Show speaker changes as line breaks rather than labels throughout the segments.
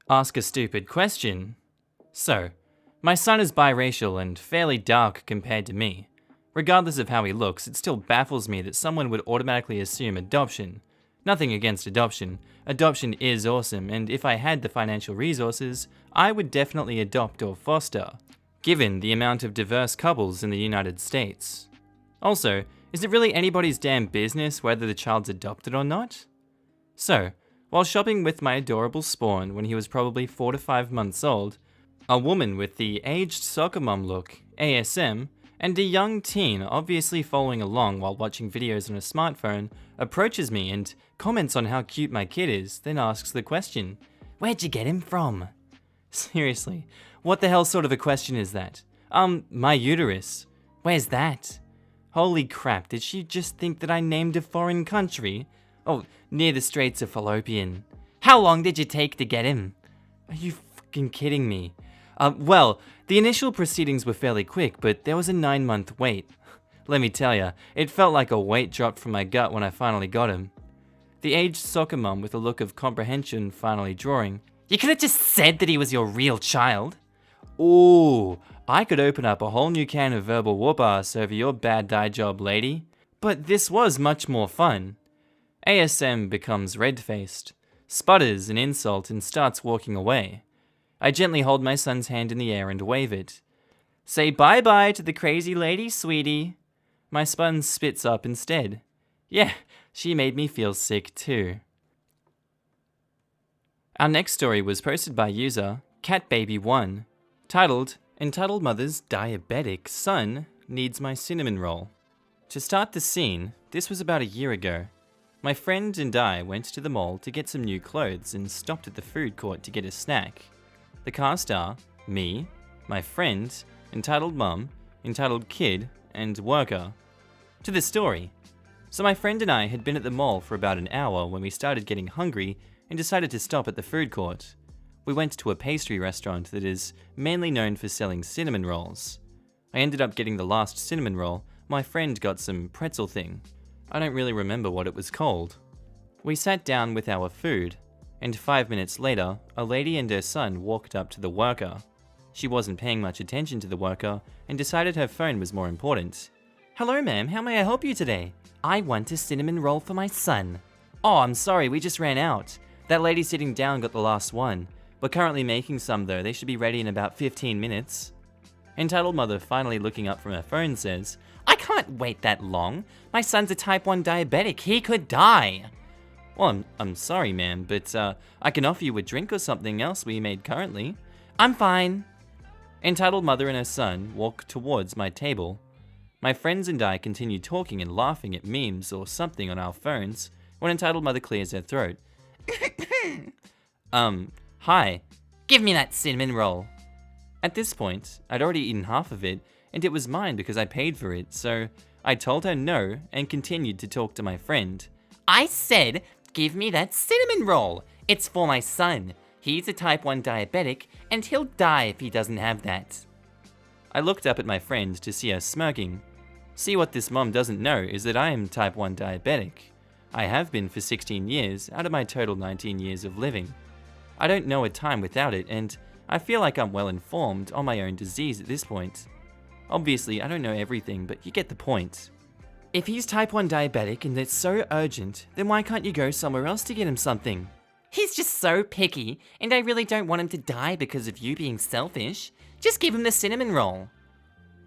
Ask a stupid question. So, my son is biracial and fairly dark compared to me. Regardless of how he looks, it still baffles me that someone would automatically assume adoption. Nothing against adoption. Adoption is awesome, and if I had the financial resources, I would definitely adopt or foster, given the amount of diverse couples in the United States. Also, is it really anybody's damn business whether the child's adopted or not? So, while shopping with my adorable spawn when he was probably 4 to 5 months old, a woman with the aged soccer mom look, ASM, and a young teen obviously following along while watching videos on a smartphone approaches me and comments on how cute my kid is, then asks the question, "Where'd you get him from?" Seriously, what the hell sort of a question is that? My uterus. Where's that? Holy crap, did she just think that I named a foreign country? Oh, near the Straits of Fallopian. How long did you take to get him? Are you fucking kidding me? Well, the initial proceedings were fairly quick, but there was a 9-month wait. Let me tell ya, it felt like a weight dropped from my gut when I finally got him. The aged soccer mum with a look of comprehension finally drawing, "You could have just said that he was your real child." Ooh, I could open up a whole new can of verbal whoop-ass over your bad dye job, lady. But this was much more fun. ASM becomes red-faced, sputters an insult and starts walking away. I gently hold my son's hand in the air and wave it. "Say bye-bye to the crazy lady, sweetie." My son spits up instead. Yeah, she made me feel sick too. Our next story was posted by user CatBaby1, titled, "Entitled Mother's Diabetic Son Needs My Cinnamon Roll." To start the scene, this was about a year ago. My friend and I went to the mall to get some new clothes and stopped at the food court to get a snack. The cast are me, my friend, entitled mum, entitled kid, and worker. To the story. So my friend and I had been at the mall for about an hour when we started getting hungry and decided to stop at the food court. We went to a pastry restaurant that is mainly known for selling cinnamon rolls. I ended up getting the last cinnamon roll. My friend got some pretzel thing. I don't really remember what it was called. We sat down with our food, and 5 minutes later, a lady and her son walked up to the worker. She wasn't paying much attention to the worker and decided her phone was more important. "Hello ma'am, how may I help you today?" "I want a cinnamon roll for my son." "Oh, I'm sorry, we just ran out. That lady sitting down got the last one. We're currently making some though, they should be ready in about 15 minutes. Entitled mother finally looking up from her phone says, "I can't wait that long. My son's a type 1 diabetic, he could die." "Well, I'm sorry ma'am, but I can offer you a drink or something else we made currently." "I'm fine." Entitled mother and her son walk towards my table. My friends and I continue talking and laughing at memes or something on our phones when entitled mother clears her throat. Hi. "Give me that cinnamon roll." At this point, I'd already eaten half of it, and it was mine because I paid for it, so I told her no and continued to talk to my friend. "I said, give me that cinnamon roll. It's for my son. He's a type 1 diabetic, and he'll die if he doesn't have that." I looked up at my friend to see her smirking. See, what this mom doesn't know is that I am type 1 diabetic. I have been for 16 years out of my total 19 years of living. I don't know a time without it, and I feel like I'm well informed on my own disease at this point. Obviously, I don't know everything, but you get the point. "If he's type 1 diabetic and it's so urgent, then why can't you go somewhere else to get him something?" "He's just so picky, and I really don't want him to die because of you being selfish. Just give him the cinnamon roll."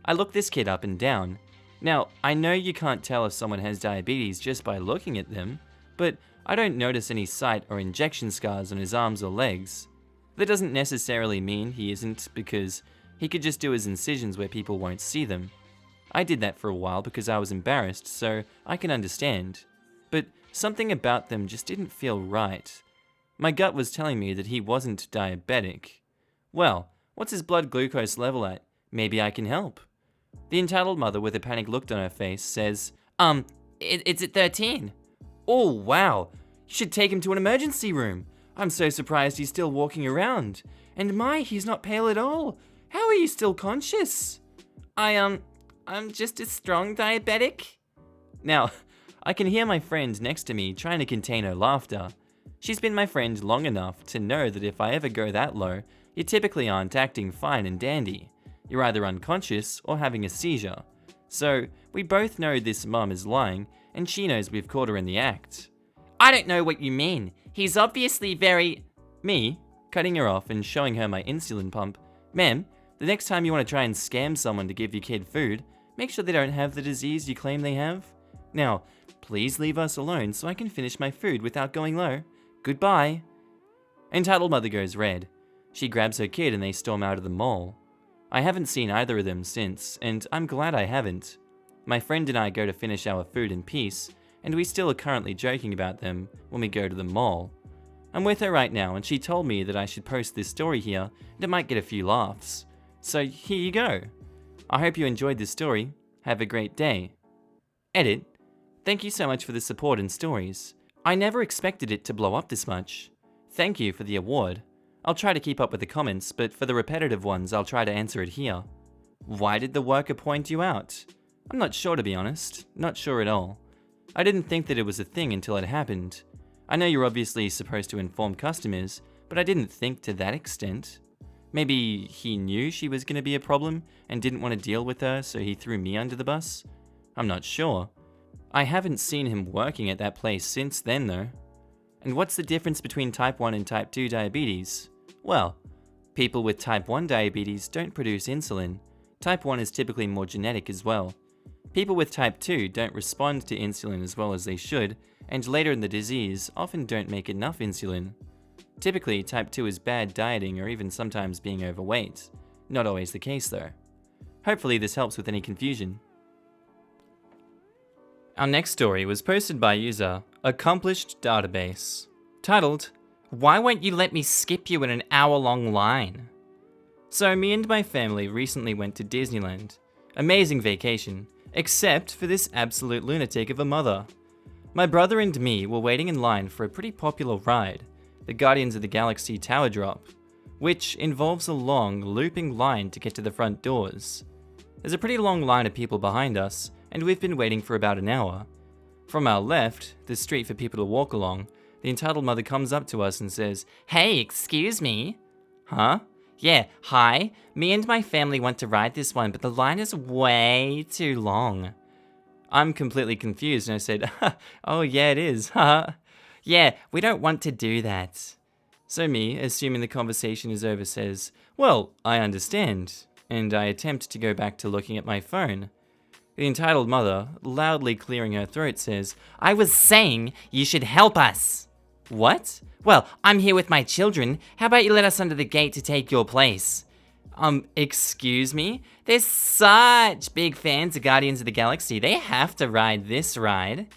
I looked this kid up and down. Now, I know you can't tell if someone has diabetes just by looking at them, but I don't notice any site or injection scars on his arms or legs. That doesn't necessarily mean he isn't, because he could just do his incisions where people won't see them. I did that for a while because I was embarrassed, so I can understand. But something about them just didn't feel right. My gut was telling me that he wasn't diabetic. Well, what's his blood glucose level at? Maybe I can help. The entitled mother with a panicked look on her face says, It's at 13. "Oh, wow. You should take him to an emergency room. I'm so surprised he's still walking around. And he's not pale at all. How are you still conscious?" I'm just a strong diabetic." Now, I can hear my friend next to me trying to contain her laughter. She's been my friend long enough to know that if I ever go that low, you typically aren't acting fine and dandy. You're either unconscious or having a seizure. So, we both know this mum is lying, and she knows we've caught her in the act. I don't know what you mean. He's obviously very... Me, cutting her off and showing her my insulin pump. Ma'am, the next time you want to try and scam someone to give your kid food, make sure they don't have the disease you claim they have. Now, please leave us alone so I can finish my food without going low. Goodbye. Entitled mother goes red. She grabs her kid and they storm out of the mall. I haven't seen either of them since, and I'm glad I haven't. My friend and I go to finish our food in peace, and we still are currently joking about them when we go to the mall. I'm with her right now, and she told me that I should post this story here, and it might get a few laughs. So here you go. I hope you enjoyed this story. Have a great day. Edit. Thank you so much for the support and stories. I never expected it to blow up this much. Thank you for the award. I'll try to keep up with the comments, but for the repetitive ones, I'll try to answer it here. Why did the worker point you out? I'm not sure, to be honest. Not sure at all. I didn't think that it was a thing until it happened. I know you're obviously supposed to inform customers, but I didn't think to that extent. Maybe he knew she was going to be a problem and didn't want to deal with her, so he threw me under the bus? I'm not sure. I haven't seen him working at that place since then, though. And what's the difference between type 1 and type 2 diabetes? Well, people with type 1 diabetes don't produce insulin. Type 1 is typically more genetic as well. People with type 2 don't respond to insulin as well as they should, and later in the disease often don't make enough insulin. Typically, type 2 is bad dieting or even sometimes being overweight. Not always the case though. Hopefully this helps with any confusion. Our next story was posted by user Accomplished Database, titled, "Why won't you let me skip you in an hour-long line?" So me and my family recently went to Disneyland. Amazing vacation, except for this absolute lunatic of a mother. My brother and me were waiting in line for a pretty popular ride, the Guardians of the Galaxy Tower Drop, which involves a long, looping line to get to the front doors. There's a pretty long line of people behind us, and we've been waiting for about an hour. From our left, the street for people to walk along, the entitled mother comes up to us and says, "Hey, excuse me." Huh? Yeah, hi. Me and my family want to ride this one, but the line is way too long. I'm completely confused and I said, "Oh yeah, it is, haha. Yeah, we don't want to do that." So me, assuming the conversation is over, says, "Well, I understand," and I attempt to go back to looking at my phone. The entitled mother, loudly clearing her throat, says, "I was saying you should help us." What? Well, I'm here with my children. How about you let us under the gate to take your place? Excuse me? They're such big fans of Guardians of the Galaxy. They have to ride this ride.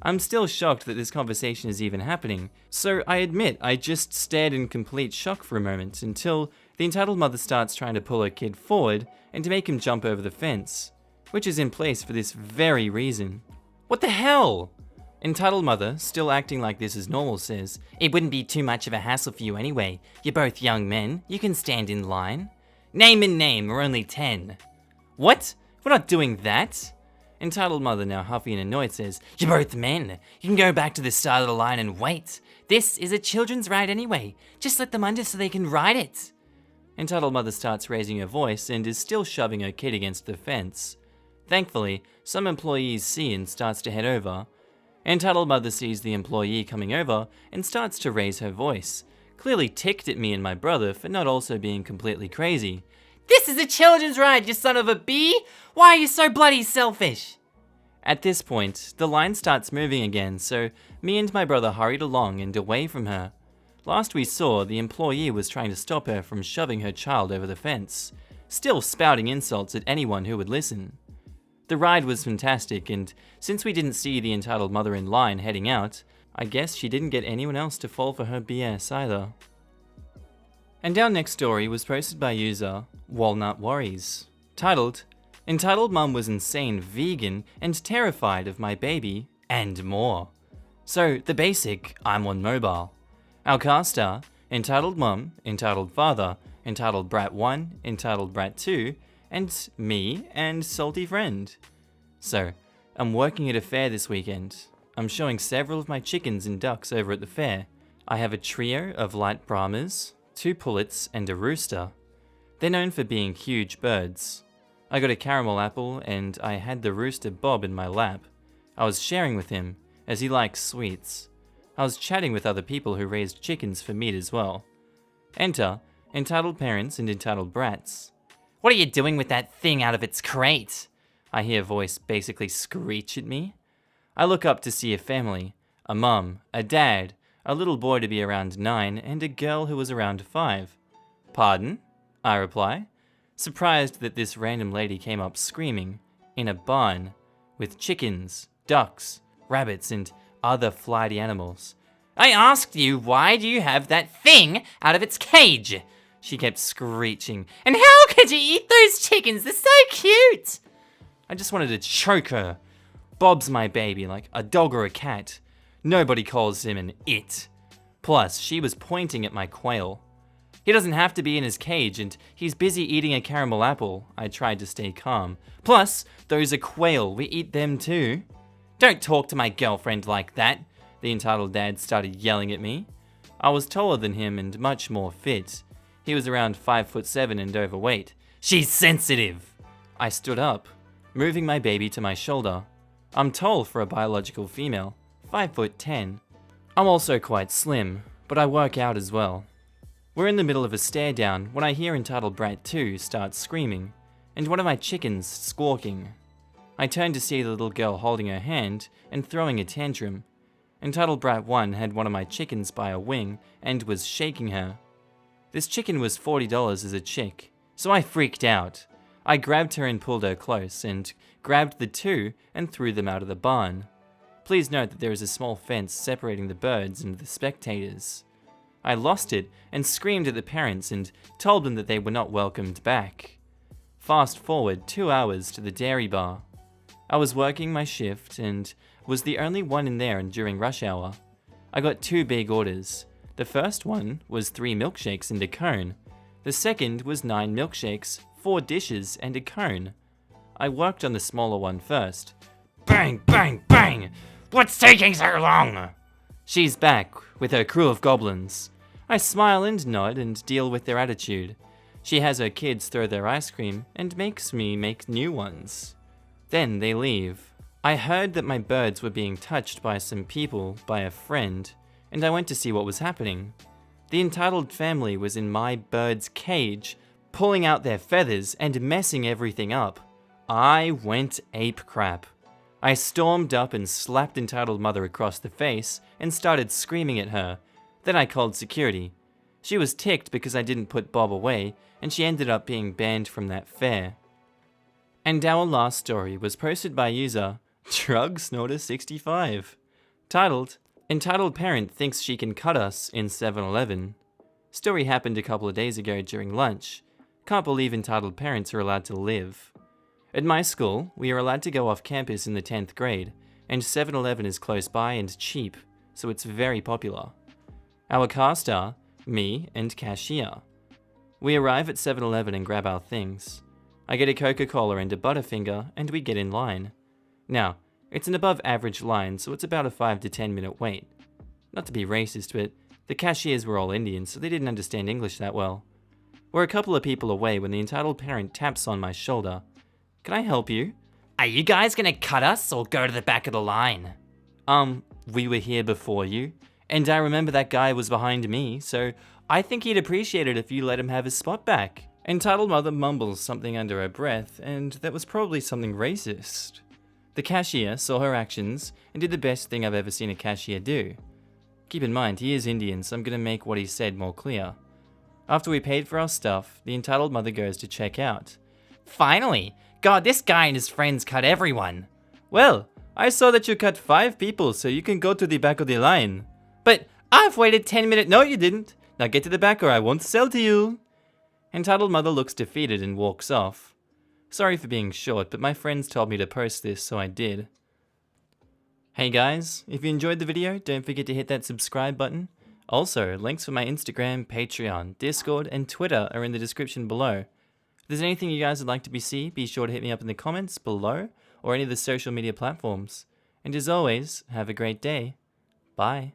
I'm still shocked that this conversation is even happening, so I admit I just stared in complete shock for a moment until the entitled mother starts trying to pull her kid forward and to make him jump over the fence, which is in place for this very reason. What the hell? Entitled mother, still acting like this is normal, says, "It wouldn't be too much of a hassle for you anyway. You're both young men. You can stand in line." Name and name, we're only 10. What? We're not doing that. Entitled mother, now huffy and annoyed, says, "You're both men. You can go back to the start of the line and wait. This is a children's ride anyway. Just let them under so they can ride it." Entitled mother starts raising her voice and is still shoving her kid against the fence. Thankfully, some employees see and starts to head over. Entitled mother sees the employee coming over and starts to raise her voice, clearly ticked at me and my brother for not also being completely crazy. "This is a children's ride, you son of a bee! Why are you so bloody selfish?" At this point, the line starts moving again, so me and my brother hurried along and away from her. Last we saw, the employee was trying to stop her from shoving her child over the fence, still spouting insults at anyone who would listen. The ride was fantastic, and since we didn't see the entitled mother in line heading out, I guess she didn't get anyone else to fall for her BS either. And our next story was posted by user Walnut Worries, titled, "Entitled Mum was insane vegan and terrified of my baby, and more." So, the basic, I'm on mobile. Our cast are Entitled Mum, Entitled Father, Entitled Brat 1, Entitled Brat 2, and me and Salty Friend. So, I'm working at a fair this weekend. I'm showing several of my chickens and ducks over at the fair. I have a trio of light Brahmas, 2 pullets, and a rooster. They're known for being huge birds. I got a caramel apple and I had the rooster Bob in my lap. I was sharing with him, as he likes sweets. I was chatting with other people who raised chickens for meat as well. Enter entitled parents and entitled brats. "What are you doing with that thing out of its crate?" I hear a voice basically screech at me. I look up to see a family, a mum, a dad, a little boy to be around 9, and a girl who was around 5. "Pardon?" I reply, surprised that this random lady came up screaming, in a barn, with chickens, ducks, rabbits, and other flighty animals. "I asked you, why do you have that thing out of its cage?" She kept screeching. "And how could you eat those chickens? They're so cute!" I just wanted to choke her. Bob's my baby, like a dog or a cat. Nobody calls him an it. Plus, she was pointing at my quail. "He doesn't have to be in his cage, and he's busy eating a caramel apple." I tried to stay calm. "Plus, those are quail. We eat them too." "Don't talk to my girlfriend like that," the entitled dad started yelling at me. I was taller than him and much more fit. He was around 5'7" and overweight. "She's sensitive." I stood up, moving my baby to my shoulder. I'm tall for a biological female, 5'10". I'm also quite slim, but I work out as well. We're in the middle of a stare down when I hear entitled brat 2 start screaming, and one of my chickens squawking. I turn to see the little girl holding her hand and throwing a tantrum. Entitled brat 1 had one of my chickens by a wing and was shaking her. This chicken was $40 as a chick, so I freaked out. I grabbed her and pulled her close, and grabbed the 2 and threw them out of the barn. Please note that there is a small fence separating the birds and the spectators. I lost it and screamed at the parents and told them that they were not welcomed back. Fast forward 2 hours to the dairy bar. I was working my shift and was the only one in there during rush hour. I got 2 big orders. The first one was 3 milkshakes and a cone. The second was 9 milkshakes, 4 dishes, and a cone. I worked on the smaller one first. Bang, bang, bang! "What's taking so long?" She's back with her crew of goblins. I smile and nod and deal with their attitude. She has her kids throw their ice cream and makes me make new ones. Then they leave. I heard that my birds were being touched by some people by a friend, and I went to see what was happening. The entitled family was in my bird's cage, pulling out their feathers and messing everything up. I went ape crap. I stormed up and slapped entitled mother across the face and started screaming at her. Then I called security. She was ticked because I didn't put Bob away, and she ended up being banned from that fair. And our last story was posted by user DrugsNorder65, titled, "Entitled Parent Thinks She Can Cut Us in 7-Eleven. Story happened a couple of days ago during lunch. Can't believe entitled parents are allowed to live. At my school, we are allowed to go off campus in the 10th grade, and 7-Eleven is close by and cheap, so it's very popular. Our cast are me and cashier. We arrive at 7-Eleven and grab our things. I get a Coca-Cola and a Butterfinger, and we get in line. Now, it's an above average line, so it's about a 5 to 10 minute wait. Not to be racist, but the cashiers were all Indian, so they didn't understand English that well. We're a couple of people away when the entitled parent taps on my shoulder. "Can I help you?" "Are you guys gonna cut us or go to the back of the line?" We were here before you, and I remember that guy was behind me, so I think he'd appreciate it if you let him have his spot back." Entitled mother mumbles something under her breath, and that was probably something racist. The cashier saw her actions and did the best thing I've ever seen a cashier do. Keep in mind, he is Indian, so I'm gonna make what he said more clear. After we paid for our stuff, the entitled mother goes to check out. "Finally! God, this guy and his friends cut everyone." "Well, I saw that you cut 5 people, so you can go to the back of the line." "But I've waited 10 minutes." "No, you didn't. Now get to the back or I won't sell to you." Entitled mother looks defeated and walks off. Sorry for being short, but my friends told me to post this, so I did. Hey guys, if you enjoyed the video, don't forget to hit that subscribe button. Also, links for my Instagram, Patreon, Discord, and Twitter are in the description below. If there's anything you guys would like to see, be sure to hit me up in the comments below or any of the social media platforms. And as always, have a great day. Bye.